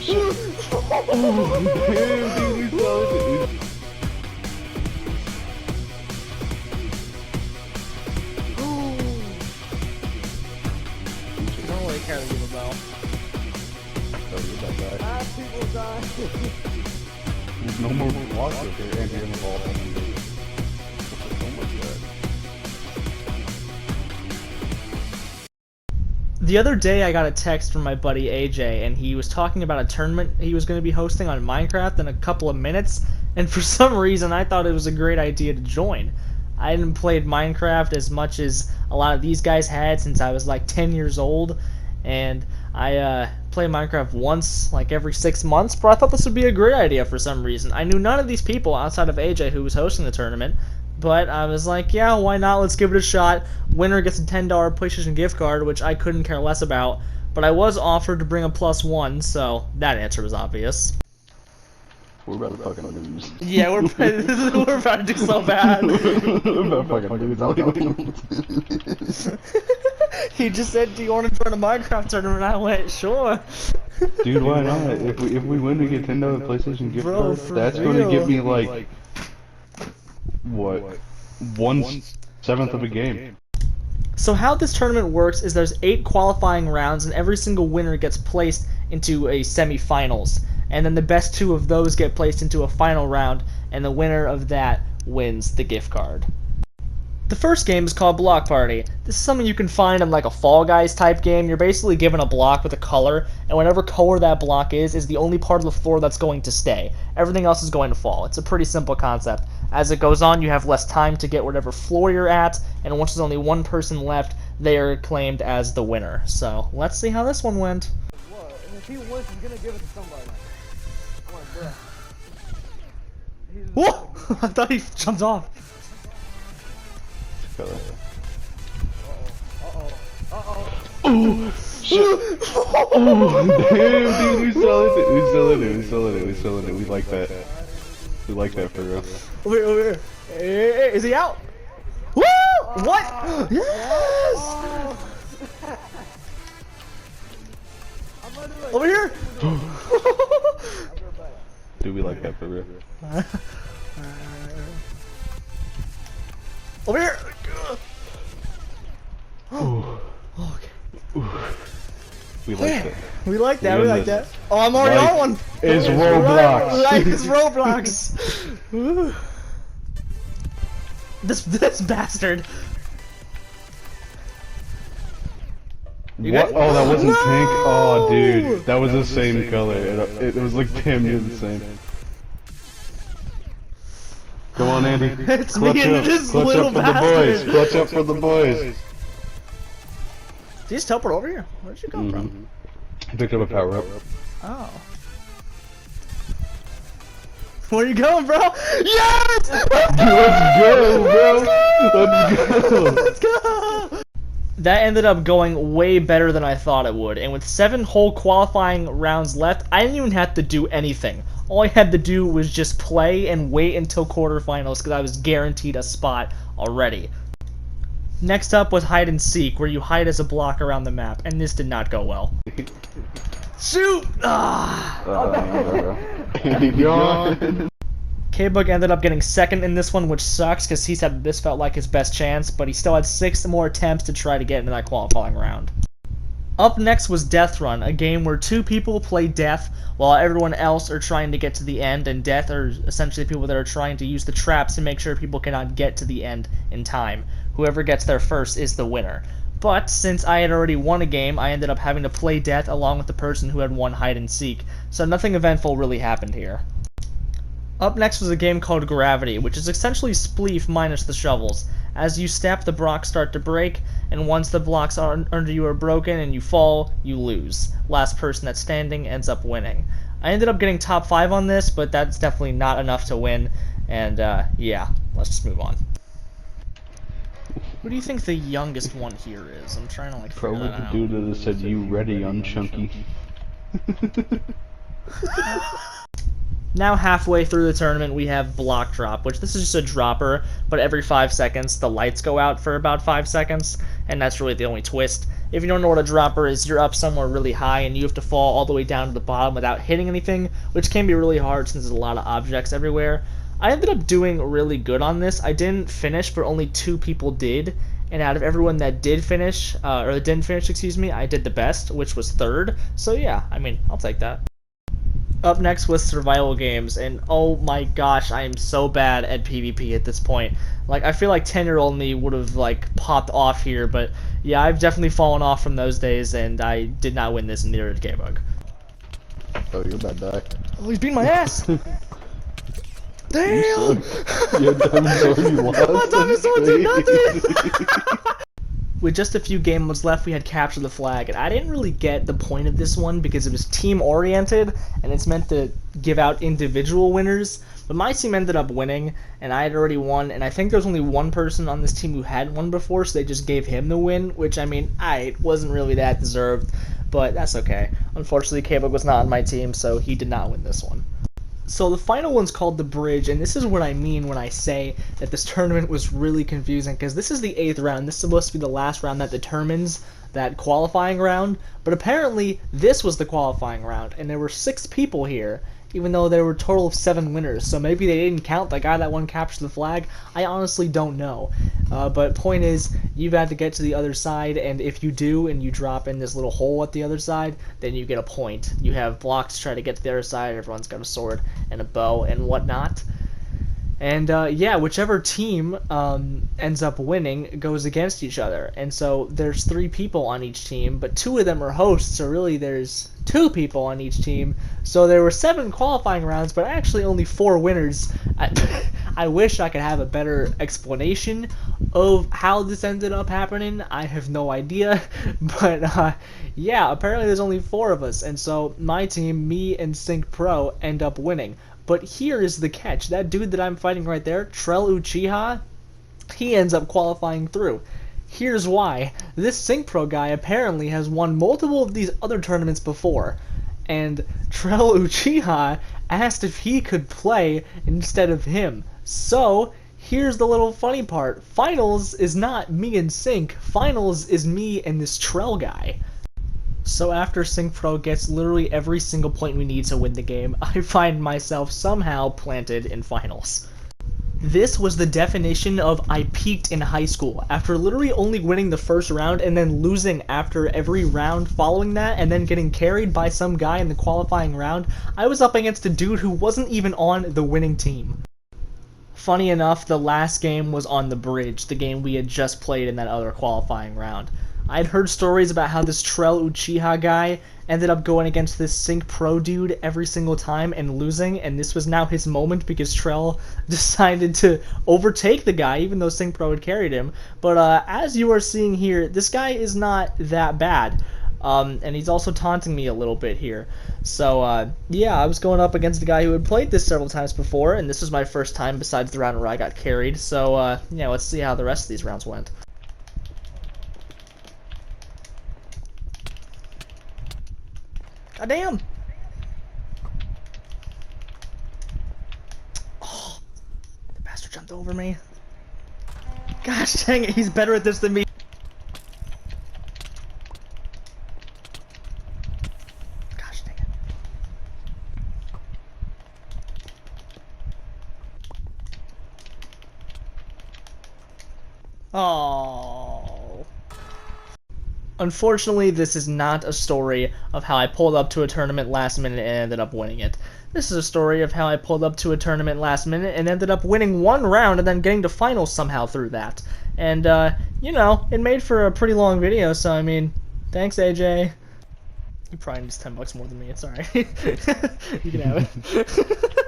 Shit. Oh, damn, dude, we saw it. I don't really care to give a bell. People die. There's no more blocks up here, and you're in the ball. Oh my god. The other day I got a text from my buddy AJ, and he was talking about a tournament he was going to be hosting on Minecraft in a couple of minutes, and for some reason I thought it was a great idea to join. I hadn't played Minecraft as much as a lot of these guys had since I was like 10 years old, and I play Minecraft once, like every 6 months, but I thought this would be a great idea for some reason. I knew none of these people outside of AJ who was hosting the tournament, but I was like, yeah, why not? Let's give it a shot. Winner gets a $10 PlayStation gift card, which I couldn't care less about, but I was offered to bring a +1, so that answer was obvious. We're about to fucking lose. Yeah, we're about to do so bad. We're about to fucking lose. He just said, do you want to join a Minecraft tournament? I went, sure. Dude, why not? If we win, we get $10 PlayStation gift Bro, card. for That's real. going to give me like what, 1/7 of a game. So how this tournament works is there's 8 qualifying rounds, and every single winner gets placed into a semi-finals. And then the best 2 of those get placed into a final round, and the winner of that wins the gift card. The first game is called Block Party. This is something you can find in like a Fall Guys type game. You're basically given a block with a color, and whatever color that block is the only part of the floor that's going to stay. Everything else is going to fall. It's a pretty simple concept. As it goes on, you have less time to get whatever floor you're at, and once there's only one person left, they are claimed as the winner. So, let's see how this one went. What? And if he wins, he's gonna give it to somebody. I'm like, bruh. Whoa! I thought he jumped off. Oh shit! Oh damn, dude, we selling it. We like that. We like that for real. Over here. Hey, is he out? Woo! What? Yes! Over here! Dude, we like that for real. Over here! Ooh. Okay. We like that. We like that, We we got like this. that. Oh, I'm already Life on one! is Roblox. Life is Roblox! Woo. This bastard! What? Oh, that wasn't No! pink? Oh, dude. That was the same color. It was like, damn, you're the same. Come on, Andy. It's Clutch me and up. this Clutch little up for the bastard. boys. Clutch up for the boys. Did you just teleport over here? Where'd you come from? I picked up a power up. Oh. Where you going, bro? Yes! Let's Let's go, bro. Let's go. Let's go! That ended up going way better than I thought it would, and with 7 whole qualifying rounds left, I didn't even have to do anything. All I had to do was just play and wait until quarterfinals because I was guaranteed a spot already. Next up was hide and seek, where you hide as a block around the map, and this did not go well. Shoot! Ah! Andy gone. K-Bug ended up getting second in this one, which sucks because he said this felt like his best chance, but he still had 6 more attempts to try to get into that qualifying round. Up next was Death Run, a game where 2 people play death while everyone else are trying to get to the end, and death are essentially people that are trying to use the traps to make sure people cannot get to the end in time. Whoever gets there first is the winner. But since I had already won a game, I ended up having to play death along with the person who had won hide and seek, so nothing eventful really happened here. Up next was a game called Gravity, which is essentially Spleef minus the shovels. As you step, the blocks start to break, and once the blocks under you are broken and you fall, you lose. Last person that's standing ends up winning. I ended up getting top 5 on this, but that's definitely not enough to win, and yeah, let's just move on. Who do you think the youngest one here is? I'm trying to like figure Probably that the out. dude that said, "You ready, unchunky?" Now halfway through the tournament, we have block drop, which this is just a dropper, but every 5 seconds the lights go out for about 5 seconds, and that's really the only twist. If you don't know what a dropper is, you're up somewhere really high and you have to fall all the way down to the bottom without hitting anything, which can be really hard since there's a lot of objects everywhere. I ended up doing really good on this. I didn't finish, but only 2 people did, and out of everyone that did finish, or that didn't finish, excuse me, I did the best, which was 3rd, so yeah, I mean, I'll take that. Up next was survival games, and oh my gosh, I am so bad at PvP at this point. Like, I feel like 10-year-old me would have, like, popped off here, but yeah, I've definitely fallen off from those days, and I did not win this, and neither did K-Bug. Oh, you're about to die. Oh, he's beating my ass! Damn! Your dinosaur, you lost. My dinosaur did nothing! With just a few game modes left, we had Capture the Flag, and I didn't really get the point of this one because it was team-oriented, and it's meant to give out individual winners, but my team ended up winning, and I had already won, and I think there's only one person on this team who had won before, so they just gave him the win, which, I mean, it wasn't really that deserved, but that's okay. Unfortunately, K-Bug was not on my team, so he did not win this one. So the final one's called The Bridge, and this is what I mean when I say that this tournament was really confusing, because this is the 8th round. This is supposed to be the last round that determines that qualifying round, but apparently this was the qualifying round, and there were 6 people here, even though there were a total of 7 winners, so maybe they didn't count the guy that won Capture the Flag. I honestly don't know, but point is, you've got to get to the other side, and if you do, and you drop in this little hole at the other side, then you get a point. You have blocks to try to get to the other side, everyone's got a sword and a bow and whatnot. And yeah, whichever team ends up winning goes against each other. And so there's 3 people on each team, but 2 of them are hosts, so really there's 2 people on each team. So there were 7 qualifying rounds, but actually only 4 winners. I wish I could have a better explanation of how this ended up happening. I have no idea. But yeah, apparently there's only 4 of us. And so my team, me and Sync Pro, end up winning. But here is the catch. That dude that I'm fighting right there, Trell Uchiha, he ends up qualifying through. Here's why. This Sync Pro guy apparently has won multiple of these other tournaments before. And Trell Uchiha asked if he could play instead of him. So, here's the little funny part. Finals is not me and Sync. Finals is me and this Trell guy. So after Sync Pro gets literally every single point we need to win the game, I find myself somehow planted in finals. This was the definition of I peaked in high school. After literally only winning the first round and then losing after every round following that and then getting carried by some guy in the qualifying round, I was up against a dude who wasn't even on the winning team. Funny enough, the last game was on The Bridge, the game we had just played in that other qualifying round. I'd heard stories about how this Trell Uchiha guy ended up going against this Sync Pro dude every single time and losing, and this was now his moment because Trell decided to overtake the guy even though Sync Pro had carried him. But as you are seeing here, this guy is not that bad. And he's also taunting me a little bit here. So, yeah, I was going up against a guy who had played this several times before, and this was my first time besides the round where I got carried. So, yeah, let's see how the rest of these rounds went. God damn! Oh, the bastard jumped over me. Gosh dang it, he's better at this than me. Gosh dang it. Oh. Unfortunately, this is not a story of how I pulled up to a tournament last minute and ended up winning it. This is a story of how I pulled up to a tournament last minute and ended up winning 1 round and then getting to finals somehow through that. And, you know, it made for a pretty long video, so I mean, thanks AJ. He probably needs $10 more than me, it's alright. You can have it.